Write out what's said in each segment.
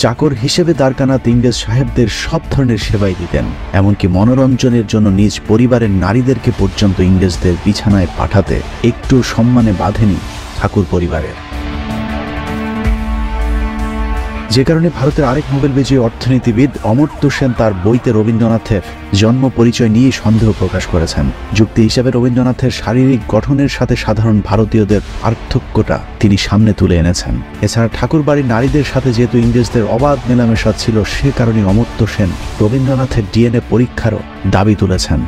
চাকর হিসেবে দ্বারকানাথ ইংরেজ সাহেবদের সব ধরনের সেবাই দিতেন, এমনকি মনোরঞ্জনের জন্য নিজ পরিবারের নারীদেরকে পর্যন্ত ইংরেজদের বিছানায় পাঠাতে একটু সম্মানে বাঁধেনি ঠাকুর পরিবারের। যে কারণে ভারতের আরেক নোবেল বিজয়ী অর্থনীতিবিদ অমর্ত্য সেন তার বইতে রবীন্দ্রনাথের জন্ম পরিচয় নিয়ে সন্দেহ প্রকাশ করেছেন। যুক্তি হিসেবে রবীন্দ্রনাথের শারীরিক গঠনের সাথে সাধারণ ভারতীয়দের পার্থক্যটা তিনি সামনে তুলে এনেছেন। এছাড়া ঠাকুর বাড়ির নারীদের সাথে যেহেতু ইংরেজদের অবাধ মেলামেশা ছিল, সে কারণে অমর্ত্য সেন রবীন্দ্রনাথের ডিএনএ পরীক্ষারও দাবি তুলেছেন।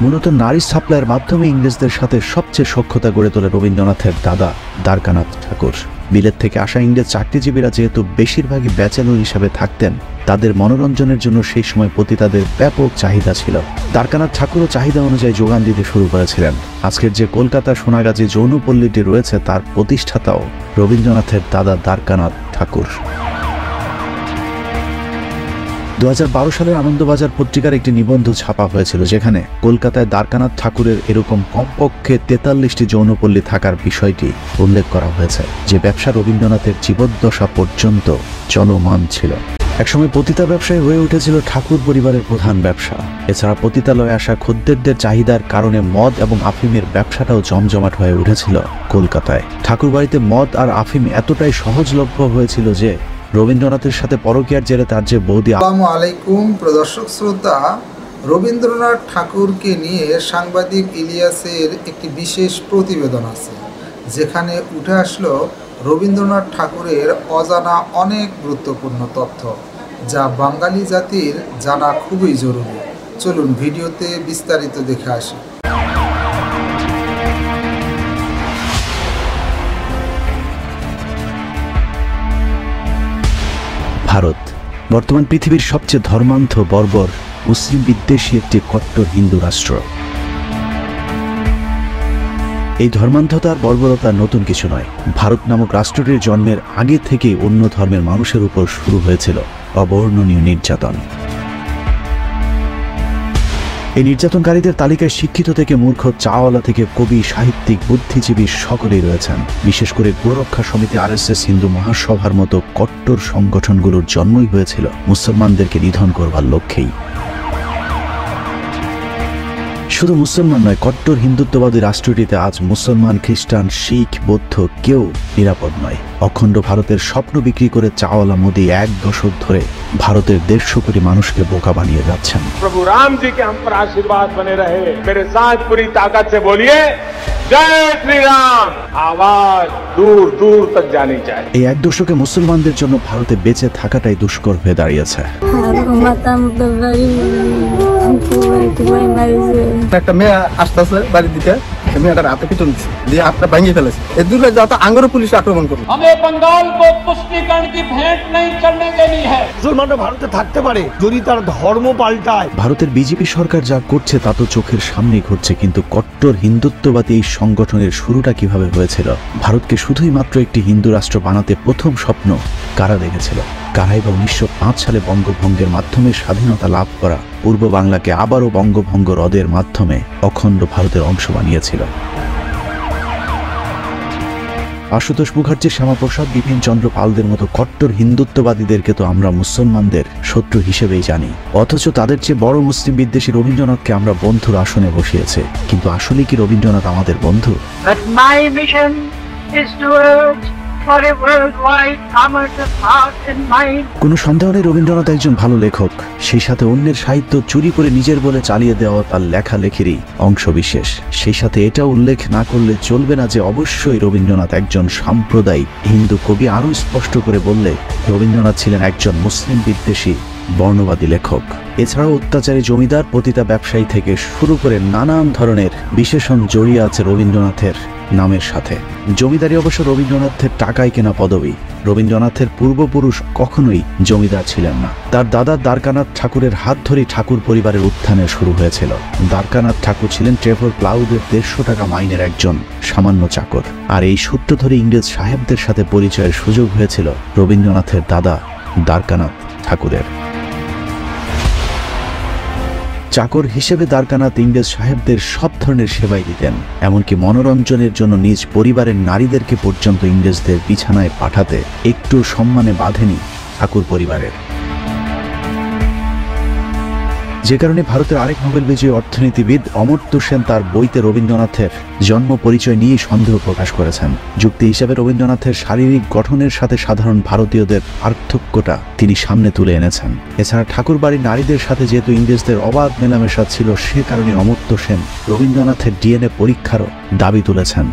মূলত নারী সাপ্লাইয়ের মাধ্যমে ইংরেজদের সাথে সবচেয়ে সখ্যতা গড়ে তোলে রবীন্দ্রনাথের দাদা দ্বারকানাথ ঠাকুর। বিলেত থেকে আসা ইংরেজ চাকরিজীবীরা যেহেতু বেশিরভাগই ব্যাচেলর হিসাবে থাকতেন, তাদের মনোরঞ্জনের জন্য সেই সময় পতিতাদের ব্যাপক চাহিদা ছিল। দ্বারকানাথ ঠাকুরও চাহিদা অনুযায়ী যোগান দিতে শুরু করেছিলেন। আজকের যে কলকাতা সোনাগাজী যৌনপল্লীটি রয়েছে তার প্রতিষ্ঠাতাও রবীন্দ্রনাথের দাদা দ্বারকানাথ ঠাকুর। 2012 সালের আনন্দবাজার পত্রিকার একটি নিবন্ধ ছাপা হয়েছিল, যেখানে কলকাতায় দ্বারকানাথ ঠাকুরের এরকম কমপক্ষে 43টি যৌনপল্লী থাকার বিষয়টি উল্লেখ করা হয়েছে, যে ব্যবসা রবীন্দ্রনাথের জীবদ্দশা পর্যন্ত চলমান ছিল। একসময় পতিতা ব্যবসায় হয়ে উঠেছিল ঠাকুর পরিবারের প্রধান ব্যবসা। এছাড়া পতিতালয়ে আসা খদ্দেরদের চাহিদার কারণে মদ এবং আফিমের ব্যবসাটাও জমজমাট হয়ে উঠেছিল কলকাতায়। ঠাকুর বাড়িতে মদ আর আফিম এতটাই সহজলভ্য হয়েছিল যে রবীন্দ্রনাথের সাথে পরকীয়ার জেরে তার যে বৌদি। আসসালামু আলাইকুম প্রদর্শক শ্রোতা, রবীন্দ্রনাথ ঠাকুরকে নিয়ে সাংবাদিক ইলিয়াসের একটি বিশেষ প্রতিবেদন আছে, যেখানে উঠে আসলো রবীন্দ্রনাথ ঠাকুরের অজানা অনেক গুরুত্বপূর্ণ তথ্য, যা বাঙালি জাতির জানা খুবই জরুরি। চলুন ভিডিওতে বিস্তারিত দেখে আসি। ভারত বর্তমান পৃথিবীর সবচেয়ে ধর্মান্ধ, বর্বর, মুসলিম বিদ্বেষী একটি কট্টর হিন্দু রাষ্ট্র। এই ধর্মান্ধতার বর্বরতা নতুন কিছু নয়। ভারত নামক রাষ্ট্রটির জন্মের আগে থেকেই অন্য ধর্মের মানুষের উপর শুরু হয়েছিল অবর্ণনীয় নির্যাতন। এই নির্যাতনকারীদের তালিকায় শিক্ষিত থেকে মূর্খ, চাওয়ালা থেকে কবি, সাহিত্যিক, বুদ্ধিজীবী সকলেই রয়েছেন। বিশেষ করে গোরক্ষা সমিতি, RSS, হিন্দু মহাসভার মতো কট্টর সংগঠনগুলোর জন্মই হয়েছিল মুসলমানদেরকে নিধন করবার লক্ষ্যেই। শুধু মুসলমান নয়, কট্টর হিন্দুত্ববাদী রাষ্ট্রটিতে আজ মুসলমান, খ্রিস্টান, শিখ, বৌদ্ধ কেউ নিরাপদ নয়। অখণ্ড ভারতের স্বপ্ন বিক্রি করে চাওয়ালা মোদি 1 দশক ধরে ভারতের 150 কোটি মানুষকে বোকা বানিয়ে যাচ্ছেন। প্রভু রাম জি কে হাম পর আশীর্বাদ বনে রহে, মেরে সাথ পুরি তাকত সে বলিয়ে জয় শ্রী রাম, আওয়াজ দূর দূর তক জানি চাই। এই 1 দশকে মুসলমানদের জন্য ভারতে বেঁচে থাকাটাই দুষ্কর হয়ে দাঁড়িয়েছে। একটা মেয়ে আসতেছে বাড়ি দিকে, মেয়েটার হাতে পিটন দিয়ে হাতটা ভাঙিয়ে ফেলেছে। এই দূরে যাতে আঙ্গর পুলিশ আক্রমণ করবে। हमें बंगाल को तुष्टीकरण की भेंट नहीं चढ़ने देनी है। মুসলমানরা ভারতে থাকতে পারে যদি তার ধর্ম পাল্টায়। ভারতের বিজেপি সরকার যা করছে তা তো চোখের সামনেই ঘটছে, কিন্তু কট্টর হিন্দুত্ববাদী এই সংগঠনের শুরুটা কিভাবে হয়েছিল? ভারতকে শুধুই মাত্র একটি হিন্দু রাষ্ট্র বানাতে প্রথম স্বপ্ন কারা দেখেছিল? কারাই বা 1905 সালে বঙ্গভঙ্গের মাধ্যমে স্বাধীনতা লাভ করা পূর্ব বাংলাকে আবারও বঙ্গভঙ্গ রদের মাধ্যমে অখণ্ড ভারতের অংশ বানিয়েছিল। আশুতোষ মুখার্জি, শ্যামাপ্রসাদ, বিপিন চন্দ্র পালদের মতো কট্টর হিন্দুত্ববাদীদেরকে তো আমরা মুসলমানদের শত্রু হিসেবেই জানি, অথচ তাদের চেয়ে বড় মুসলিম বিদ্বেষী রবীন্দ্রনাথকে আমরা বন্ধুর আসনে বসিয়েছে। কিন্তু আসলে কি রবীন্দ্রনাথ আমাদের বন্ধু? কোনো সন্দেহ নেই রবীন্দ্রনাথ একজন ভালো লেখক, সেই সাথে অন্যের সাহিত্য চুরি করে নিজের বলে চালিয়ে দেওয়া তার লেখালেখিরই অংশ বিশেষ। সেই সাথে এটা উল্লেখ না করলে চলবে না যে অবশ্যই রবীন্দ্রনাথ একজন সাম্প্রদায়িক হিন্দু কবি। আরও স্পষ্ট করে বললে রবীন্দ্রনাথ ছিলেন একজন মুসলিম বিদ্বেষী বর্ণবাদী লেখক। এছাড়াও অত্যাচারী জমিদার, পতিতা ব্যবসায়ী থেকে শুরু করে নানান ধরনের বিশেষণ জড়িয়ে আছে রবীন্দ্রনাথের নামের সাথে। জমিদারি অবশ্য রবীন্দ্রনাথের টাকায় কেনা পদবী। রবীন্দ্রনাথের পূর্বপুরুষ কখনোই জমিদার ছিলেন না। তার দাদা দ্বারকানাথ ঠাকুরের হাত ধরেই ঠাকুর পরিবারের উত্থানের শুরু হয়েছিল। দ্বারকানাথ ঠাকুর ছিলেন ট্রেভর প্লাউডের 150 টাকা মাইনের একজন সামান্য চাকর। আর এই সূত্র ধরে ইংরেজ সাহেবদের সাথে পরিচয়ের সুযোগ হয়েছিল রবীন্দ্রনাথের দাদা দ্বারকানাথ ঠাকুরের। চাকর হিসেবে দ্বারকানাথ ইংরেজ সাহেবদের সব ধরনের সেবাই দিতেন, এমনকি মনোরঞ্জনের জন্য নিজ পরিবারের নারীদেরকে পর্যন্ত ইংরেজদের বিছানায় পাঠাতে একটু সম্মানে বাঁধেনি ঠাকুর পরিবারের। যে কারণে ভারতের আরেক নোবেল বিজয়ী অর্থনীতিবিদ অমর্ত্য সেন তার বইতে রবীন্দ্রনাথের জন্ম পরিচয় নিয়ে সন্দেহ প্রকাশ করেছেন। যুক্তি হিসেবে রবীন্দ্রনাথের শারীরিক গঠনের সাথে সাধারণ ভারতীয়দের পার্থক্যটা তিনি সামনে তুলে এনেছেন। এছাড়া ঠাকুর বাড়ির নারীদের সাথে যেহেতু ইংরেজদের অবাধ মেলামেশা ছিল, সে কারণে অমর্ত্য সেন রবীন্দ্রনাথের ডিএনএ পরীক্ষারও দাবি তুলেছেন।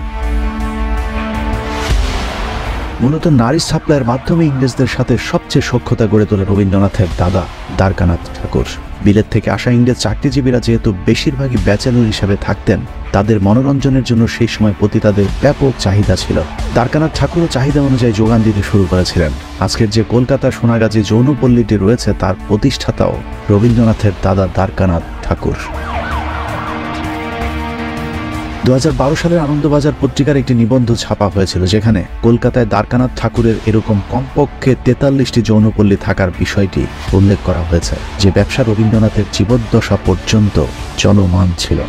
মূলত নারী সাপ্লাইয়ের মাধ্যমে ইংরেজদের সাথে সবচেয়ে সখ্যতা গড়ে তোলে রবীন্দ্রনাথের দাদা দ্বারকানাথ ঠাকুর। বিলেত থেকে আসা ইংরেজ চাকরিজীবীরা যেহেতু বেশিরভাগই ব্যাচেলর হিসেবে থাকতেন, তাদের মনোরঞ্জনের জন্য সেই সময় পতিতাদের ব্যাপক চাহিদা ছিল। দ্বারকানাথ ঠাকুরও চাহিদা অনুযায়ী যোগান দিতে শুরু করেছিলেন। আজকের যে কলকাতার সোনাগাজী যৌনপল্লীটি রয়েছে তার প্রতিষ্ঠাতাও রবীন্দ্রনাথের দাদা দ্বারকানাথ ঠাকুর। 2012 সালের আনন্দবাজার পত্রিকার একটি নিবন্ধ ছাপা হয়েছিল, যেখানে কলকাতায় দ্বারকানাথ ঠাকুরের এরকম কমপক্ষে 43টি যৌনপল্লী থাকার বিষয়টি উল্লেখ করা হয়েছে, যে ব্যবসা রবীন্দ্রনাথের জীবদ্দশা পর্যন্ত চলমান ছিল।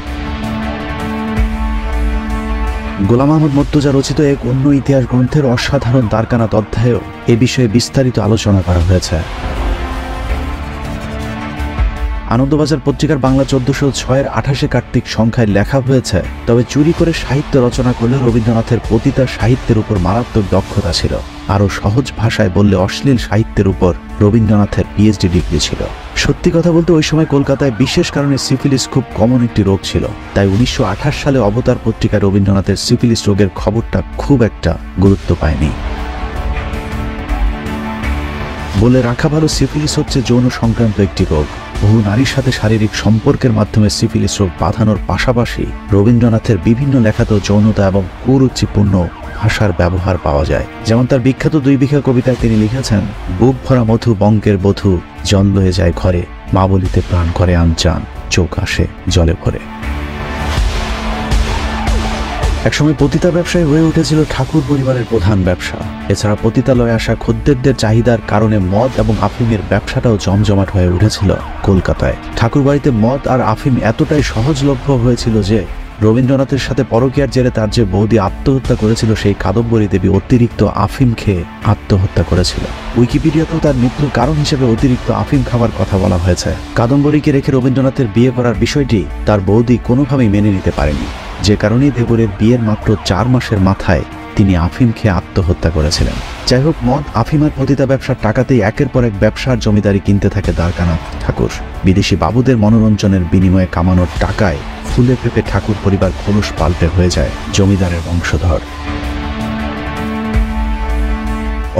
গোলাম আহমদ মর্তুজা রচিত এক অন্য ইতিহাস গ্রন্থের অসাধারণ দ্বারকানাথ অধ্যায়েও এ বিষয়ে বিস্তারিত আলোচনা করা হয়েছে। আনন্দবাজার পত্রিকার বাংলা 1406-এর 28 কার্তিক সংখ্যায় লেখা হয়েছে, তবে চুরি করে সাহিত্য রচনা করলে রবীন্দ্রনাথের পতিতা সাহিত্যের উপর মারাত্মক দক্ষতা ছিল। আরও সহজ ভাষায় বললে অশ্লীল সাহিত্যের উপর রবীন্দ্রনাথের পিএইচডি ডিগ্রি ছিল। সত্যি কথা বলতে ওই সময় কলকাতায় বিশেষ কারণে সিফিলিস খুব কমন একটি রোগ ছিল, তাই 1928 সালে অবতার পত্রিকায় রবীন্দ্রনাথের সিফিলিস রোগের খবরটা খুব একটা গুরুত্ব পায়নি। বলে রাখা ভালো, সিফিলিস হচ্ছে যৌন সংক্রান্ত একটি রোগ। বহু নারীর সাথে শারীরিক সম্পর্কের মাধ্যমে সিফিলিস রোগ বাঁধানোর পাশাপাশি রবীন্দ্রনাথের বিভিন্ন লেখাতেও যৌনতা এবং কুরুচিপূর্ণ ভাষার ব্যবহার পাওয়া যায়। যেমন তার বিখ্যাত 2 বিঘা কবিতায় তিনি লিখেছেন, বুক ভরা মধু বঙ্কের বধূ, জল লয়ে যায় ঘরে, মা বলিতে প্রাণ করে আনচান, চোখ আসে জলে ভরে। একসময় পতিতা ব্যবসায় হয়ে উঠেছিল ঠাকুর পরিবারের প্রধান ব্যবসা। এছাড়া পতিতালয়ে আসা খদ্দেরদের চাহিদার কারণে মদ এবং আফিমের ব্যবসাটাও জমজমাট হয়ে উঠেছিল কলকাতায়। ঠাকুর বাড়িতে মদ আর আফিম এতটাই সহজলভ্য হয়েছিল যে রবীন্দ্রনাথের সাথে পরকীয়ার জেরে তার যে বৌদি আত্মহত্যা করেছিল, সেই কাদম্বরী দেবী অতিরিক্ত আফিম খেয়ে আত্মহত্যা করেছিল। উইকিপিডিয়াতেও তার মৃত্যুর কারণ হিসেবে অতিরিক্ত আফিম খাওয়ার কথা বলা হয়েছে। কাদম্বরীকে রেখে রবীন্দ্রনাথের বিয়ে করার বিষয়টি তার বৌদি কোনোভাবেই মেনে নিতে পারেনি, যে কারণে দেবরের বিয়ের মাত্র 4 মাসের মাথায় তিনি আফিম খেয়ে আত্মহত্যা করেছিলেন। যাই হোক, মদ, আফিম আর পতিতা ব্যবসার টাকাতেই একের পর এক ব্যবসার জমিদারি কিনতে থাকে দ্বারকানাথ ঠাকুর। বিদেশি বাবুদের মনোরঞ্জনের বিনিময়ে কামানোর টাকায় ফুলে ফেপে ঠাকুর পরিবার খোলস পাল্টে হয়ে যায় জমিদারের বংশধর।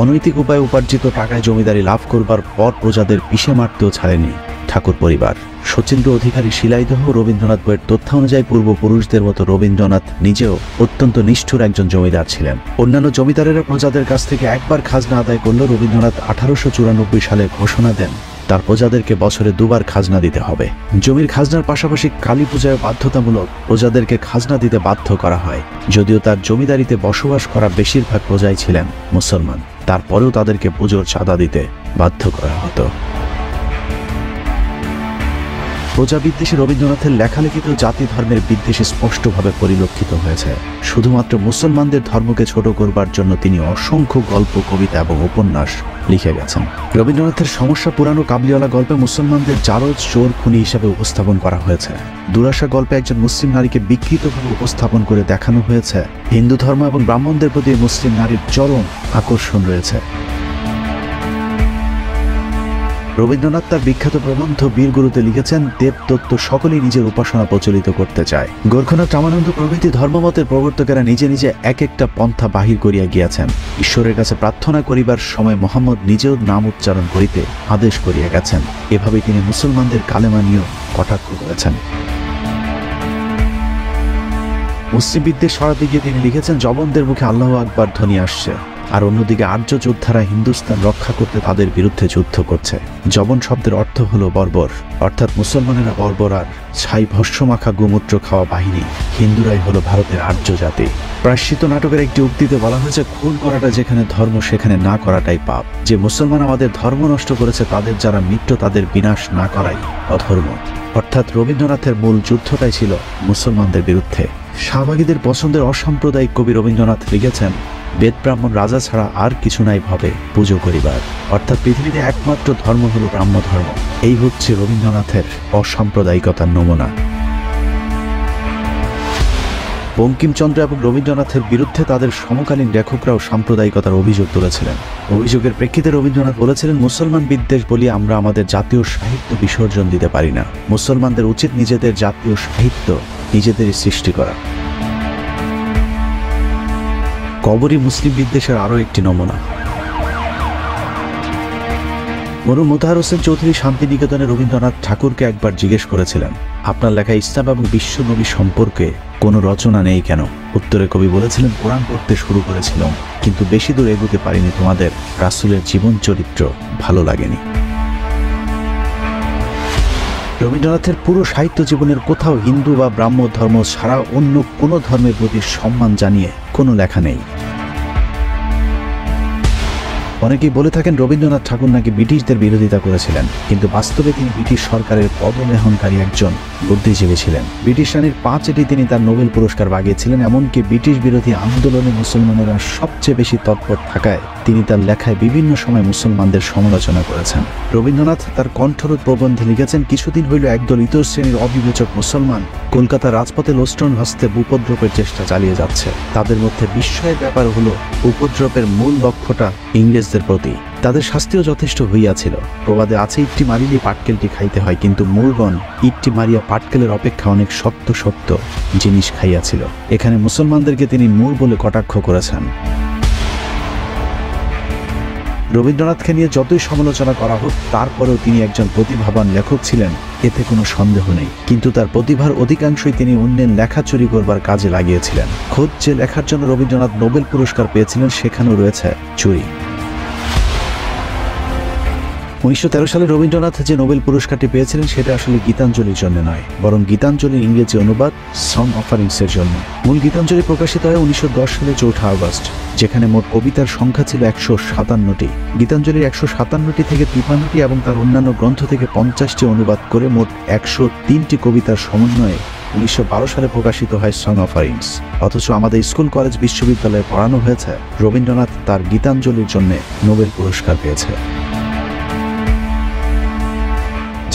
অনৈতিক উপায়ে উপার্জিত টাকায় জমিদারি লাভ করবার পর প্রজাদের পিষে মারতেও ছাড়েনি ঠাকুর পরিবার। শচীন্দ্র অধিকারী শিলাইদহ রবীন্দ্রনাথ বইয়ের তথ্য অনুযায়ী পূর্বপুরুষদের মতো রবীন্দ্রনাথ নিজেও অত্যন্ত নিষ্ঠুর একজন জমিদার ছিলেন। অন্যান্য জমিদারেরা প্রজাদের কাছ থেকে একবার খাজনা আদায় করলেও রবীন্দ্রনাথ 1894 সালে ঘোষণা দেন তার প্রজাদেরকে বছরে 2 বার খাজনা দিতে হবে। জমির খাজনার পাশাপাশি কালী পূজায় বাধ্যতামূলক প্রজাদেরকে খাজনা দিতে বাধ্য করা হয়। যদিও তার জমিদারিতে বসবাস করা বেশিরভাগ প্রজাই ছিলেন মুসলমান, তারপরেও তাদেরকে পুজোর চাঁদা দিতে বাধ্য করা হতো। প্রজা বিদ্বেষী রবীন্দ্রনাথের লেখালেখিতেও জাতি ধর্মের বিদ্বেষে স্পষ্টভাবে পরিলক্ষিত হয়েছে। শুধুমাত্র মুসলমানদের ধর্মকে ছোট করবার জন্য তিনি অসংখ্য গল্প, কবিতা এবং উপন্যাস লিখে গেছেন। রবীন্দ্রনাথের সমস্যা পুরানো কাবলিওয়ালা গল্পে মুসলমানদের জারজ, চোর, খুনি হিসেবে উপস্থাপন করা হয়েছে। দুরাশা গল্পে একজন মুসলিম নারীকে বিকৃতভাবে উপস্থাপন করে দেখানো হয়েছে। হিন্দু ধর্ম এবং ব্রাহ্মণদের প্রতি মুসলিম নারীর চরম আকর্ষণ রয়েছে। রবীন্দ্রনাথ তার বিখ্যাত প্রবন্ধ বীরগুরুতে লিখেছেন, দেবতত্ত্ব সকলেই নিজের উপাসনা প্রচলিত করতে চায়। গোরখনাথ, রামানন্দ প্রভৃতি ধর্মমতের প্রবর্তকেরা নিজে নিজে এক একটা পন্থা বাহির করিয়া গিয়াছেন। ঈশ্বরের কাছে প্রার্থনা করিবার সময় মোহাম্মদ নিজেও নাম উচ্চারণ করিতে আদেশ করিয়া গেছেন। এভাবে তিনি মুসলমানদের কালেমা নিয়েও কটাক্ষ করেছেন। মুসলিম বিদ্বেষ সরাতে গিয়ে তিনি লিখেছেন, জবনদের মুখে আল্লাহু আকবার ধ্বনি আসছে, আর অন্যদিকে আর্য যোদ্ধারা হিন্দুস্তান রক্ষা করতে তাদের বিরুদ্ধে যুদ্ধ করছে। জবন শব্দের অর্থ হলো বর্বর, অর্থাৎ মুসলমানেরা বর্বর আর ছাই ভস্যমাখা গোমূত্র খাওয়া বাহিনী। হিন্দুরাই হলো ভারতের আর্য জাতি। প্রায়শ্চিত্ত নাটকের একটি উক্তিতে বলা হয়েছে, খুন করাটা যেখানে ধর্ম সেখানে না করাটাই পাপ। যে মুসলমান আমাদের ধর্ম নষ্ট করেছে তাদের যারা মিত্র তাদের বিনাশ না করাই অধর্ম। অর্থাৎ রবীন্দ্রনাথের মূল যুদ্ধটাই ছিল মুসলমানদের বিরুদ্ধে। শাহবাগীদের পছন্দের অসাম্প্রদায়িক কবি রবীন্দ্রনাথ লিখেছেন, বেদ ব্রাহ্মণ রাজা ছাড়া আর কিছু নাই ভাবে পুজো করিবার। অর্থাৎ পৃথিবীতে একমাত্র ধর্ম হল ব্রাহ্ম ধর্ম। এই হচ্ছে রবীন্দ্রনাথের অসাম্প্রদায়িকতার নমুনা। বঙ্কিমচন্দ্র এবং রবীন্দ্রনাথের বিরুদ্ধে তাদের সমকালীন লেখকরাও সাম্প্রদায়িকতার অভিযোগ তুলেছিলেন। অভিযোগের প্রেক্ষিতে রবীন্দ্রনাথ বলেছিলেন, মুসলমান বিদ্বেষ বলি আমরা আমাদের জাতীয় সাহিত্য বিসর্জন দিতে পারি না। মুসলমানদের উচিত নিজেদের জাতীয় সাহিত্য নিজেদেরই সৃষ্টি করা। কবরী মুসলিম বিদ্বেষের আরও একটি নমুনা। মরহুম মোতাহার হোসেন চৌধুরী শান্তিনিকেতনে রবীন্দ্রনাথ ঠাকুরকে একবার জিজ্ঞেস করেছিলেন, আপনার লেখা ইসলাম এবং বিশ্ব নবী সম্পর্কে কোনো রচনা নেই কেন? উত্তরে কবি বলেছিলেন, কোরআন পড়তে শুরু করেছিলাম কিন্তু বেশি দূর এগোতে পারিনি, তোমাদের রাসূলের জীবন চরিত্র ভালো লাগেনি। রবীন্দ্রনাথের পুরো সাহিত্য জীবনের কোথাও হিন্দু বা ব্রাহ্ম ধর্ম ছাড়া অন্য কোনো ধর্মের প্রতি সম্মান জানিয়ে কোনো লেখা নেই। অনেকেই বলে থাকেন রবীন্দ্রনাথ ঠাকুর নাকি ব্রিটিশদের বিরোধিতা করেছিলেন, কিন্তু বাস্তবে তিনি ব্রিটিশ সরকারের পদলেহনকারী একজন বুদ্ধিজীবী ছিলেন। ব্রিটিশ রানীর 5 এটি তিনি তার নোবেল পুরস্কার বাগিয়েছিলেন। এমনকি ব্রিটিশ বিরোধী আন্দোলনে মুসলমানেরা সবচেয়ে বেশি তৎপর থাকায় তিনি তার লেখায় বিভিন্ন সময় মুসলমানদের সমালোচনা করেছেন। রবীন্দ্রনাথ তার কণ্ঠরোধ প্রবন্ধে লিখেছেন, কিছুদিন হইল একদল ইতর শ্রেণীর অবিবেচক মুসলমান কলকাতার রাজপথে লোস্টন হস্তে উপদ্রবের চেষ্টা চালিয়ে যাচ্ছে। তাদের মধ্যে বিস্ময়ের ব্যাপার হলো উপদ্রবের মূল লক্ষ্যটা ইংরেজদের প্রতি। তাদের শাস্তিও যথেষ্ট হইয়াছিল। প্রবাদে আছে, ইটটি মারিলে পাটকেলটি খাইতে হয়, কিন্তু মূলগণ ইটটি মারিয়া পাটকেলের অপেক্ষা অনেক শক্ত শক্ত জিনিস খাইয়াছিল। এখানে মুসলমানদেরকে তিনি মূল বলে কটাক্ষ করেছেন। রবীন্দ্রনাথকে নিয়ে যতই সমালোচনা করা হোক, তারপরেও তিনি একজন প্রতিভাবান লেখক ছিলেন, এতে কোনো সন্দেহ নেই। কিন্তু তার প্রতিভার অধিকাংশই তিনি অন্যের লেখা চুরি করবার কাজে লাগিয়েছিলেন। খোদ যে লেখার জন্য রবীন্দ্রনাথ নোবেল পুরস্কার পেয়েছিলেন সেখানেও রয়েছে চুরি। 1913 সালে রবীন্দ্রনাথ যে নোবেল পুরস্কারটি পেয়েছিলেন সেটা আসলে গীতাঞ্জলির জন্য নয়, বরং গীতাঞ্জলির ইংরেজি অনুবাদ সং অফারিংসের জন্য। মূল গীতাঞ্জলি প্রকাশিত হয় 1910 সালে 4 আগস্ট, যেখানে মোট কবিতার সংখ্যা ছিল 157টি। গীতাঞ্জলির 157টি থেকে 53টি এবং তার অন্যান্য গ্রন্থ থেকে 50টি অনুবাদ করে মোট 103টি কবিতার সমন্বয়ে 1912 সালে প্রকাশিত হয় সং অফারিংস। অথচ আমাদের স্কুল কলেজ বিশ্ববিদ্যালয়ে পড়ানো হয়েছে রবীন্দ্রনাথ তার গীতাঞ্জলির জন্য নোবেল পুরস্কার পেয়েছে।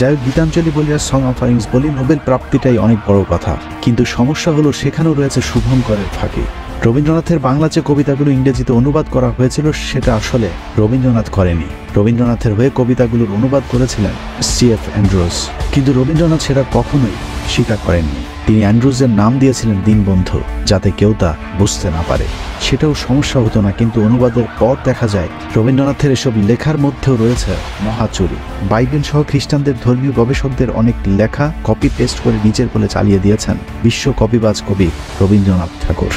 যাই হোক, গীতাঞ্জলি বলি আর সং অফারিংস বলি, নোবেল প্রাপ্তিটাই অনেক বড় কথা। কিন্তু সমস্যা হলো সেখানেও রয়েছে শুভঙ্করের ফাঁকি। রবীন্দ্রনাথের বাংলা যে কবিতাগুলো ইংরেজিতে অনুবাদ করা হয়েছিল সেটা আসলে রবীন্দ্রনাথ করেনি। রবীন্দ্রনাথের হয়ে কবিতাগুলোর অনুবাদ করেছিলেন C.F. অ্যান্ড্রুজ, কিন্তু রবীন্দ্রনাথ সেটা কখনোই স্বীকার করেননি। তিনি অ্যান্ড্রুজের নাম দিয়েছিলেন দীনবন্ধু, যাতে কেউ তা বুঝতে না পারে। সেটাও সমস্যা হতো না, কিন্তু অনুবাদের পর দেখা যায় রবীন্দ্রনাথের এসব লেখার মধ্যেও রয়েছে মহাচুরি। বাইবেল সহ খ্রিস্টানদের ধর্মীয় গবেষকদের অনেক লেখা কপি পেস্ট করে নিজের বলে চালিয়ে দিয়েছেন বিশ্ব কপিবাজ কবি রবীন্দ্রনাথ ঠাকুর।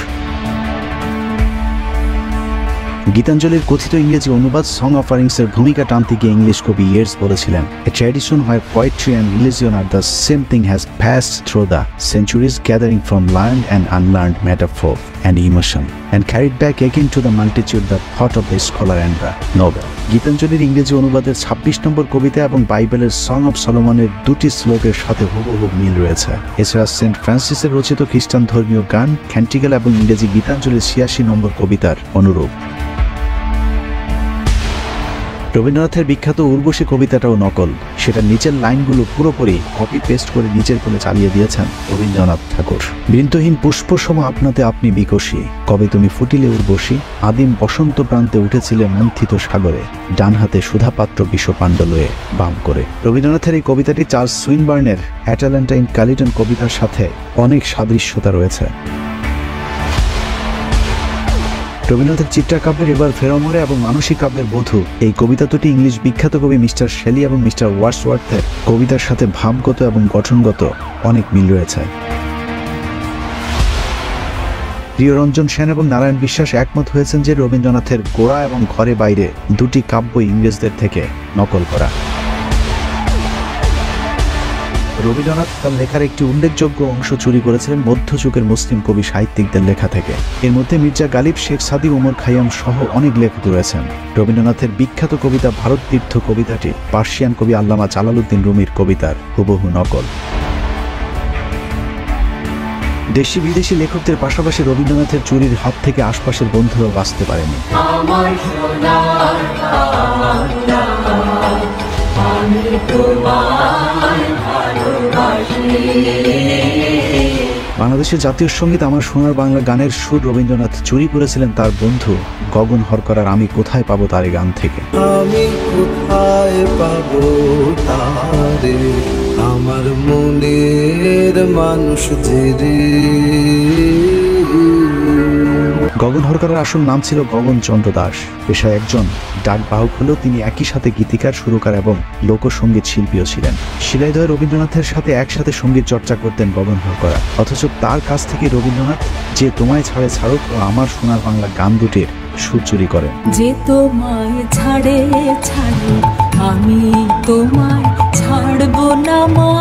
গীতাঞ্জলির কথিত ইংরেজি অনুবাদ সং অফারিংসের ভূমিকা টানতে গিয়ে ইংলিশ কবি ইয়েটস বলেছিলেন, a tradition where poetry and religion are the same thing has passed through the centuries, gathering from learned and unlearned metaphor and emotion and carried back again to the multitude the thought of the scholar and the noble. গীতাঞ্জলির ইংরেজি অনুবাদের 26 নম্বর কবিতা এবং বাইবেলের song of সলোমনের 2টি শ্লোকের সাথে হুবহু মিল রয়েছে। এছাড়া সেন্ট ফ্রান্সিসের রচিত খ্রিস্টান ধর্মীয় গান ক্যান্টিকেল এবং ইংরেজি গীতাঞ্জলির 86 নম্বর কবিতার অনুরূপ। রবীন্দ্রনাথের বিখ্যাত উর্বশী কবিতাটাও নকল। সেটা নিচের লাইনগুলো পুরোপুরি কপি পেস্ট করে নিচের কোলে চালিয়ে দিয়েছেন রবীন্দ্রনাথ ঠাকুর। বৃন্তহীন পুষ্পসম আপনাতে আপনি বিকশী, কবে তুমি ফুটিলে উর্বশী, আদিম বসন্ত প্রান্তে উঠেছিলে মন্থিত সাগরে, ডান হাতে সুধাপাত্র বিষপাণ্ড লয়ে বাম করে। রবীন্দ্রনাথের এই কবিতাটি চার্লস সুইনবার্নের অ্যাটালান্টা ইন ক্যালিটন কবিতার সাথে অনেক সাদৃশ্যতা রয়েছে। রবীন্দ্রনাথের চিত্রাকাব্যের এবার ফেরোমোরে এবং মানসিক কাব্যের বধূ এই কবিতা দুটি ইংলিশ বিখ্যাত কবি মিস্টার শেলি এবং মিস্টার ওয়ার্ডসওয়ার্থের কবিতার সাথে ভাবগত এবং গঠনগত অনেক মিল রয়েছে। প্রিয়রঞ্জন সেন এবং নারায়ণ বিশ্বাস একমত হয়েছেন যে রবীন্দ্রনাথের গোড়া এবং ঘরে বাইরে দুটি কাব্য ইংরেজদের থেকে নকল করা। রবীন্দ্রনাথ তার লেখার একটি উল্লেখযোগ্য অংশ চুরি করেছিলেন মধ্যযুগের মুসলিম কবি সাহিত্যিকদের লেখা থেকে। এর মধ্যে মির্জা গালিব, শেখ সাদি, ওমর খাইয়াম সহ অনেক লেখক রয়েছেন। রবীন্দ্রনাথের বিখ্যাত কবিতা ভারত তীর্থ কবিতাটি পার্সিয়ান কবি আল্লামা জালালউদ্দিন রুমির কবিতার হুবহু নকল। দেশি বিদেশি লেখকদের পাশাপাশি রবীন্দ্রনাথের চুরির হাত থেকে আশপাশের বন্ধুরাও বাঁচতে পারেনি। বাংলাদেশের জাতীয় সঙ্গীত আমার সোনার বাংলা গানের সুর রবীন্দ্রনাথ চুরি করেছিলেন তার বন্ধু গগন হরকরার আমি কোথায় পাবো তারে গান থেকে। আমি কোথায় পাবো তারে, আমার মনের মানুষ যে রে। গগন হরকরার আসল নাম ছিল গগন চন্দ্র দাস। পেশায় একজন ডাক বাহক হলেও তিনি একই সাথে গীতিকার, সুরকার এবং লোকসঙ্গীত শিল্পীও ছিলেন। শিলাইদহে রবীন্দ্রনাথের সাথে একসাথে সঙ্গীত চর্চা করতেন গগন হরকরা। অথচ তার কাছ থেকে রবীন্দ্রনাথ যে তোমায় ছাড়ে ছাড়ুক ও আমার সোনার বাংলা গান দুটির সুর চুরি করেন। যে তোমায় ছাড়ে ছাড়ুক আমি তোমায় ছাড়বো না মা।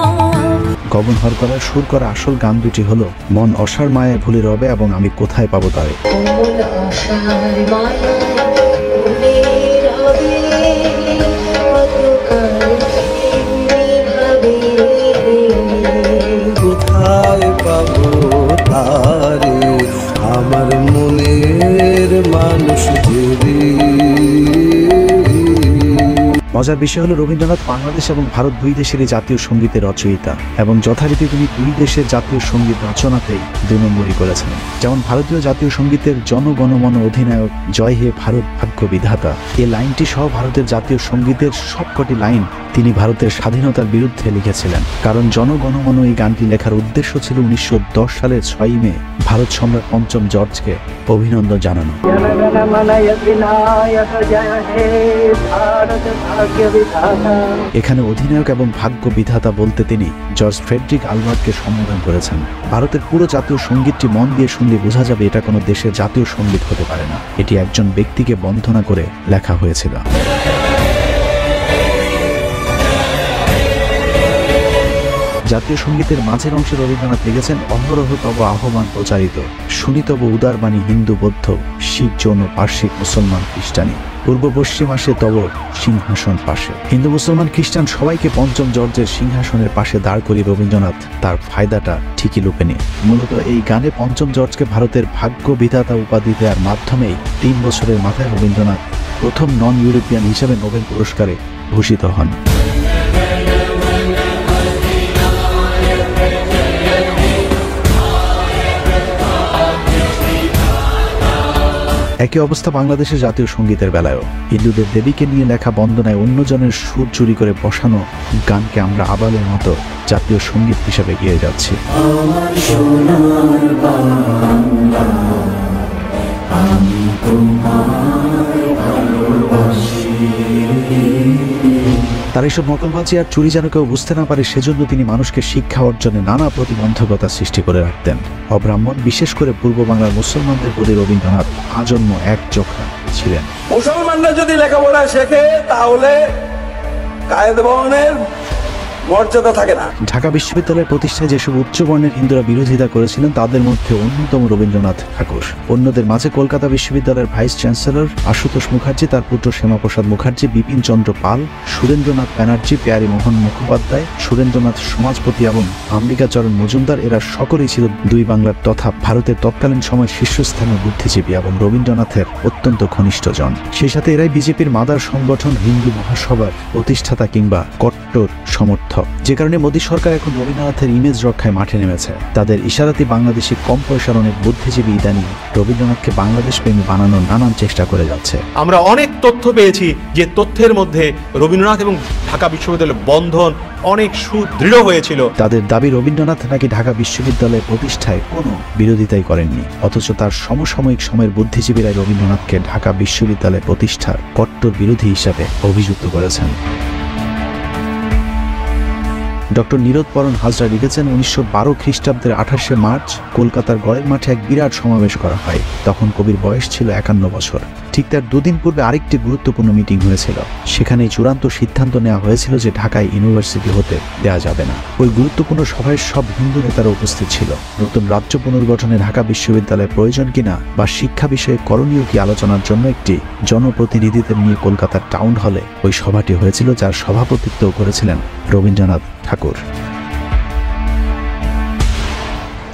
গগন হরকরার সুর করা আসল গান দুটি হলো মন অসার মায়ায় ভুলে রবে এবং আমি কোথায় পাবো তারে। কোথায় পাবো তারে, আমার মনের মানুষ যে রে। মজার বিষয় হলো রবীন্দ্রনাথ বাংলাদেশ এবং ভারত দুই দেশেরই জাতীয় সঙ্গীতের রচয়িতা এবং যথারীতি তিনি দুই দেশের জাতীয় সঙ্গীত রচনাতেই 2 নম্বরই করেছেন। যেমন ভারতীয় জাতীয় সঙ্গীতের জনগণমন অধিনায়ক জয় হে ভারত ভাগ্য বিধাতা এই লাইনটি সহ ভারতের জাতীয় সঙ্গীতের সবকটি লাইন তিনি ভারতের স্বাধীনতার বিরুদ্ধে লিখেছিলেন। কারণ জনগণমন এই গানটি লেখার উদ্দেশ্য ছিল 1910 সালের 6 মে ভারত সম্রাট পঞ্চম জর্জকে অভিনন্দন জানানো। এখানে অধিনায়ক এবং ভাগ্য বিধাতা বলতে তিনি জর্জ ফ্রেডরিক আলবার্টকে সম্বোধন করেছেন। ভারতের পুরো জাতীয় সঙ্গীতটি মন দিয়ে শুনলে বোঝা যাবে এটা কোনো দেশের জাতীয় সঙ্গীত হতে পারে না, এটি একজন ব্যক্তিকে বন্দনা করে লেখা হয়েছিল। জাতীয় সঙ্গীতের মাঝের অংশে রবীন্দ্রনাথ লিখেছেন অহরহ তব আহ্বান প্রচারিত, শুনিতব উদারবাণী হিন্দু বৌদ্ধ শিখ জৈন পার্শ্বিক মুসলমান খ্রিস্টানি, পূর্ব পশ্চিম আসে তব সিংহাসন পাশে। হিন্দু মুসলমান খ্রিস্টান সবাইকে পঞ্চম জর্জের সিংহাসনের পাশে দাঁড় করিয়ে রবীন্দ্রনাথ তার ফায়দাটা ঠিকই লুপে নিয়ে মূলত এই গানে পঞ্চম জর্জকে ভারতের ভাগ্য বিধাতা উপাধি দেওয়ার মাধ্যমেই 3 বছরের মাথায় রবীন্দ্রনাথ প্রথম নন ইউরোপিয়ান হিসেবে নোবেল পুরস্কারে ভূষিত হন। একই অবস্থা বাংলাদেশের জাতীয় সঙ্গীতের বেলায়ও। হিন্দুদের দেবীকে নিয়ে লেখা বন্দনায় অন্যজনের সুর চুরি করে বসানো গানকে আমরা আবালের মতো জাতীয় সঙ্গীত হিসেবে গিয়ে যাচ্ছি। তার এইসব নকলবাজি আর চুরি যেন কেউ বুঝতে না পারে সেজন্য তিনি মানুষকে শিক্ষা অর্জনে নানা প্রতিবন্ধকতা সৃষ্টি করে রাখতেন। অব্রাহ্মণ, বিশেষ করে পূর্ব বাংলার মুসলমানদের প্রতি রবীন্দ্রনাথ আজন্ম এক চোখা ছিলেন। মুসলমানরা যদি লেখাপড়া শেখে তাহলে কায়েদবনের মর্যাদা থাকে না। ঢাকা বিশ্ববিদ্যালয়ের প্রতিষ্ঠায় যেসব উচ্চবর্ণের হিন্দুরা বিরোধিতা করেছিলেন তাদের মধ্যে অন্যতম রবীন্দ্রনাথ ঠাকুর। অন্যদের মাঝে কলকাতা বিশ্ববিদ্যালয়ের ভাইস চ্যান্সেলর আশুতোষ মুখার্জি, তার পুত্র শ্যামাপ্রসাদ মুখার্জি, বিপিন চন্দ্র পাল, সুরেন্দ্রনাথ ব্যানার্জি, প্যারি মোহন মুখোপাধ্যায়, সুরেন্দ্রনাথ সমাজপতি এবং আম্বিকাচরণ মজুমদার। এরা সকলেই ছিল দুই বাংলার তথা ভারতের তৎকালীন সময় শীর্ষস্থানীয় বুদ্ধিজীবী এবং রবীন্দ্রনাথের অত্যন্ত ঘনিষ্ঠজন। সেই সাথে এরাই বিজেপির মাদার সংগঠন হিন্দু মহাসভার প্রতিষ্ঠাতা কিংবা কট্টর সমর্থক, যে কারণে মোদী সরকার এখন রবীন্দ্রনাথের ইমেজ রক্ষায় মাঠে নেমেছে। তাদের ইশারাতে বাংলাদেশি কম পয়সার অনেক বুদ্ধিজীবী ইদানিং রবীন্দ্রনাথকে বাংলাদেশ প্রেমী বানানোর নানান চেষ্টা করে যাচ্ছে। আমরা অনেক তথ্য পেয়েছি যে তথ্যের মধ্যে রবীন্দ্রনাথ এবং ঢাকা বিশ্ববিদ্যালয়ের বন্ধন অনেক সুদৃঢ় হয়েছিল। তাদের দাবি রবীন্দ্রনাথ নাকি ঢাকা বিশ্ববিদ্যালয়ের প্রতিষ্ঠায় কোনো বিরোধিতাই করেননি, অথচ তার সমসাময়িক সময়ের বুদ্ধিজীবীরা রবীন্দ্রনাথকে ঢাকা বিশ্ববিদ্যালয় প্রতিষ্ঠার কট্টর বিরোধী হিসাবে অভিযুক্ত করেছেন। ডক্টর নীরোদপরণ হাজরা লিখেছেন 1912 খ্রিস্টাব্দের 28শে মার্চ কলকাতার গড়ের মাঠে এক বিরাট সমাবেশ করা হয়। তখন কবির বয়স ছিল 51 বছর। ঠিক তার দুদিন পূর্বে আরেকটি গুরুত্বপূর্ণ মিটিং হয়েছিল। সেখানেই চূড়ান্ত সিদ্ধান্ত নেওয়া হয়েছিল যে ঢাকায় ইউনিভার্সিটি হতে দেওয়া যাবে না। ওই গুরুত্বপূর্ণ সভায় সব হিন্দু নেতারা উপস্থিত ছিল। নতুন রাজ্য পুনর্গঠনে ঢাকা বিশ্ববিদ্যালয়ের প্রয়োজন কিনা বা শিক্ষা বিষয়ে করণীয় কি আলোচনার জন্য একটি জনপ্রতিনিধিদের নিয়ে কলকাতার টাউন হলে ওই সভাটি হয়েছিল, যার সভাপতিত্ব করেছিলেন রবীন্দ্রনাথ ঠাকুর।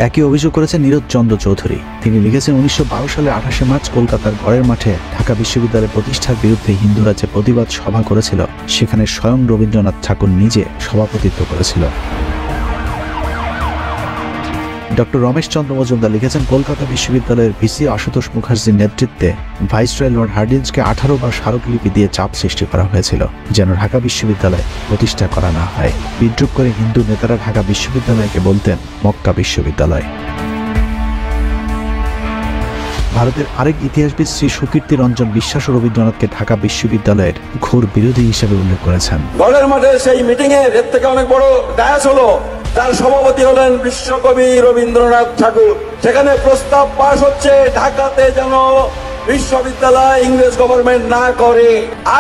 একই অভিযোগ করেছেন নীরজ চন্দ্র চৌধুরী। তিনি লিখেছেন 1912 সালের 28শে মার্চ কলকাতার গড়ের মাঠে ঢাকা বিশ্ববিদ্যালয় প্রতিষ্ঠার বিরুদ্ধে হিন্দুরা যে প্রতিবাদ সভা করেছিল সেখানে স্বয়ং রবীন্দ্রনাথ ঠাকুর নিজে সভাপতিত্ব করেছিল। ডক্টর রমেশ চন্দ্র মজুমদার লিখেছেন কলকাতা বিশ্ববিদ্যালয়ের ভিসি আশুতোষ মুখার্জির নেতৃত্বে ভাইসরয় লর্ড হার্ডিঞ্জকে 18 বার স্মারকলিপি দিয়ে চাপ সৃষ্টি করা হয়েছিল যেন ঢাকা বিশ্ববিদ্যালয় প্রতিষ্ঠা করা না হয়। বিদ্রুপ করে হিন্দু নেতারা ঢাকা বিশ্ববিদ্যালয়কে বলতেন মক্কা বিশ্ববিদ্যালয়। ভারতের আরেক ইতিহাসবিদ শ্রী সুকীর্তি রঞ্জন বিশ্বাস রবীন্দ্রনাথকে ঢাকা বিশ্ববিদ্যালয়ের ঘোর বিরোধী হিসেবে উল্লেখ করেছেন। গড়ের মাঠে সেই মিটিং এর থেকে অনেক বড় ডায়াস হলো, তার সভাপতি হলেন বিশ্বকবি রবীন্দ্রনাথ ঠাকুর। সেখানে প্রস্তাব পাশ হচ্ছে ঢাকাতে যেন বিশ্ববিদ্যালয় ইংরেজ গভর্নমেন্ট না করে।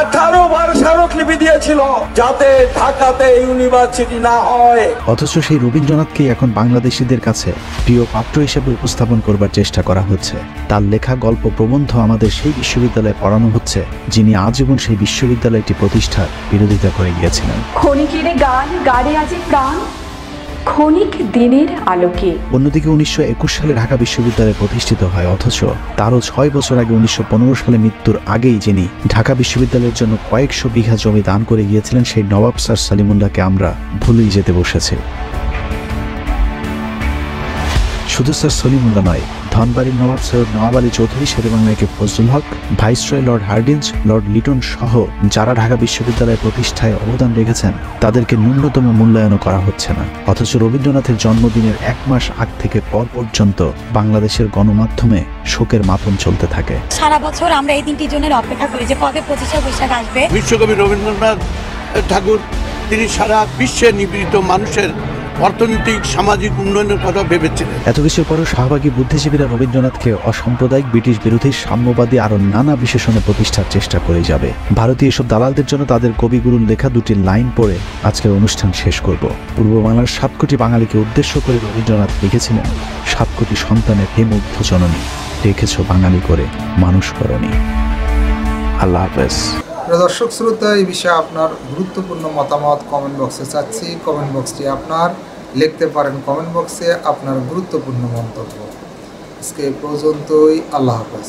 18 বার স্মারকলিপি দিয়েছিল যাতে ঢাকাতে ইউনিভার্সিটি না হয়। অথচ সেই রবীন্দ্রনাথকেই এখন বাংলাদেশিদের কাছে প্রিয় পাত্র হিসেবে উপস্থাপন করবার চেষ্টা করা হচ্ছে। তার লেখা গল্প প্রবন্ধ আমাদের সেই বিশ্ববিদ্যালয়ে পড়ানো হচ্ছে যিনি আজীবন সেই বিশ্ববিদ্যালয়টি প্রতিষ্ঠার বিরোধিতা করে গিয়েছিলেন। ক্ষণিকের গান গাড়ে আজি প্রাণ ক্ষণিক দিনের আলোকে। অন্যদিকে 1921 সালে ঢাকা বিশ্ববিদ্যালয় প্রতিষ্ঠিত হয়, অথচ তারও 6 বছর আগে 1915 সালে মৃত্যুর আগেই যিনি ঢাকা বিশ্ববিদ্যালয়ের জন্য কয়েকশো বিঘা জমি দান করে গিয়েছিলেন সেই নবাব স্যার সলিমুল্লাহকে আমরা ভুলেই যেতে বসেছি। শুধু স্যার সলিমুল্লাহ নয়, ধনবাড়ির Nawab Syed Nawab Ali Chowdhury, Sher e Bangla Fazlul Huq, viceroy lord Hardinge, lord Lytton সহ যারা ঢাকা বিশ্ববিদ্যালয়ের প্রতিষ্ঠায় অবদান রেখেছেন তাদেরকে ন্যূনতম মূল্যায়নও করা হচ্ছে না। অথচ রবীন্দ্রনাথের জন্মদিনের 1 মাস আগ থেকে পর পর্যন্ত বাংলাদেশের গণমাধ্যমে শোকের মাতম চলতে থাকে। সারা বছর আমরা এই দিনটির জন্য অপেক্ষা করি যে কবে 25শে বৈশাখ আসবে। বিশ্বকবি রবীন্দ্রনাথ ঠাকুর তিনি সারা বিশ্বে নিপীড়িত মানুষের অর্থনৈতিক সামাজিক উন্নয়নের কথা ভেবেছিলেন। এত কিছুর পরেও শাহবাগী বুদ্ধিজীবীরা রবীন্দ্রনাথকে অসাম্প্রদায়িক, ব্রিটিশ বিরোধী, সাম্যবাদী আরো নানা বিশেষণে প্রতিষ্ঠার চেষ্টা করে যাবে। ভারতীয় এসব দালালদের জন্য তাদের কবিগুরুর লেখা 2টি লাইন পড়ে আজকের অনুষ্ঠান শেষ করব। পূর্ব বাংলার 7 কোটি বাঙালিকে উদ্দেশ্য করে রবীন্দ্রনাথ লিখেছিলেন, 7 কোটি সন্তানের হে মুগ্ধ জননী, রেখেছ বাঙালি করে মানুষ করনি। আল্লাহ হাফেজ। দর্শক শ্রোতা, এই বিষয়ে আপনার গুরুত্বপূর্ণ মতামত কমেন্ট বক্সে চাচ্ছি। কমেন্ট বক্সটি আপনার লিখতে পারেন কমেন্ট বক্সে আপনার গুরুত্বপূর্ণ মন্তব্য। আজকে পর্যন্তই। আল্লাহ হাফেজ।